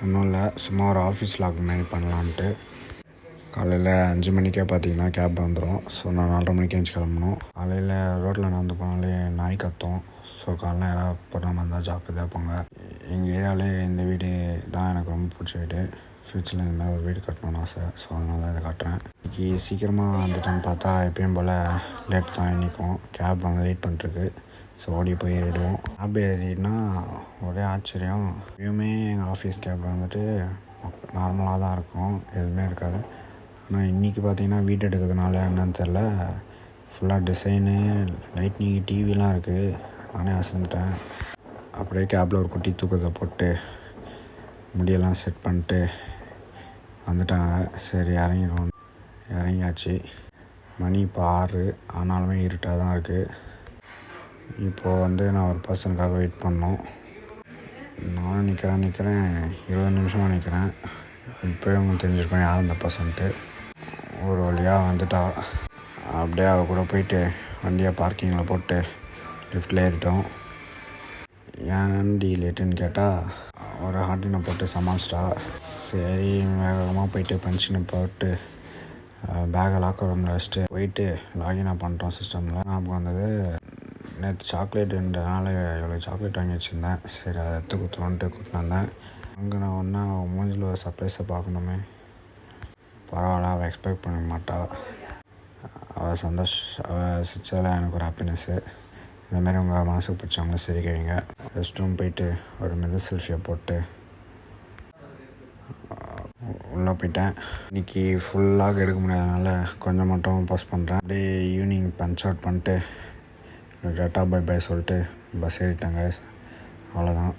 ஒன்றும் இல்லை, சும்மா ஒரு ஆஃபீஸ் லாக் மாதிரி பண்ணலான்ட்டு. காலையில் 5 மணிக்கே பார்த்தீங்கன்னா கேப் வந்துடும். ஸோ நான் 4:30 மணிக்கு எழுந்துச்சி கிளம்பணும். காலையில் ரோட்டில் நடந்து போனாலே நாய் கத்தும். ஸோ காலையில் யாராவது போடாமல் இருந்தால் ஜாக்கிரதையாக போங்க. எங்கள் ஏரியாவிலே இந்த வீடு தான் எனக்கு ரொம்ப பிடிச்ச வீடு. ஃப்யூச்சரில் இந்த மாதிரி ஒரு வீடு கட்டணும்னு ஆசை. ஸோ அதனால தான் இதை காட்டுறேன். இன்றைக்கி சீக்கிரமாக வந்துட்டேன்னு பார்த்தா எப்பயும் போல் லேட் தான் இன்றைக்கும். கேப் வந்து வெயிட் பண்ணிட்டுருக்கு. ஸோ ஓடி போய் ஏறிடுவோம். கேப் ஏறினா ஒரே ஆச்சரியம். எப்பயுமே எங்கள் ஆஃபீஸ் கேப் வந்துட்டு நார்மலாக தான் இருக்கும், எதுவுமே இருக்காது. ஆனால் இன்றைக்கி பார்த்தீங்கன்னா வீடு எடுக்கிறதுனால என்னன்னு தெரில, ஃபுல்லாக டிசைனு, லைட்னிங், டிவிலாம் இருக்குது. நானே அசந்துட்டேன். அப்படியே கேபில் ஒரு குட்டி தூக்கத்தை போட்டு முடியெல்லாம் செட் பண்ணிட்டு வந்துட்டாங்க. சரி இறங்கியாச்சு. மணி இப்போ 6 ஆனாலுமே இருட்டாக தான் இருக்குது. இப்போது வந்து நான் ஒரு பர்சனுக்காக வெயிட் பண்ணோம். நானும் நிற்கிறேன் 20 நிமிஷமாக நிற்கிறேன். இப்போயே உங்களுக்கு தெரிஞ்சிருக்கோம் யார் அந்த பர்சன்ட்டு. ஒரு வழியாக வந்துட்டா. அப்படியே அவள் கூட போயிட்டு வண்டியை பார்க்கிங்கில் போட்டு லிஃப்ட்டில் ஏறிட்டோம். ஏன்டி லேட்டுன்னு கேட்டால் ஒரு ஹாட்டினை போட்டு சமாளிச்சிட்டா. சரி வேகமாக போயிட்டு பஞ்சினை போட்டு பேக்கை லாக்கர் ரூமில் வச்சுட்டு போயிட்டு லாகினாக பண்ணிட்டோம் சிஸ்டமில். ஞாபகம் வந்தது, நேற்று சாக்லேட்டுன்றதுனால இவ்வளோ சாக்லேட் வாங்கி வச்சுருந்தேன். சரி அதை எடுத்து கொடுத்துருவோன்ட்டு கூப்பிட்டு வந்தேன். அங்கே நான் ஒன்றா அவள் மூஞ்சில் ஒரு சர்ப்ரைஸை பார்க்கணுமே. பரவாயில்ல, அவள் எக்ஸ்பெக்ட் பண்ண மாட்டாள். அவள் அவள் சிரிச்சதில் எனக்கு ஒரு ஹாப்பினஸ்ஸு. இந்தமாரி உங்கள் மனசுக்கு பிடிச்சவங்கள சிரிக்கிறீங்க. ரெஸ்ட் ரூம் போயிட்டு ஒரு மிதர் செல்ஃபியை போட்டு உள்ளே போயிட்டேன். இன்றைக்கி ஃபுல்லாக எடுக்க முடியாதனால கொஞ்சம் மட்டும் போஸ்ட் பண்ணுறேன். அப்படியே ஈவினிங் பஞ்ச் அவுட் பண்ணிட்டு டாட்டா பை பை சொல்லிட்டு பஸ் ஏறிட்டாங்க. அவ்வளோதான்.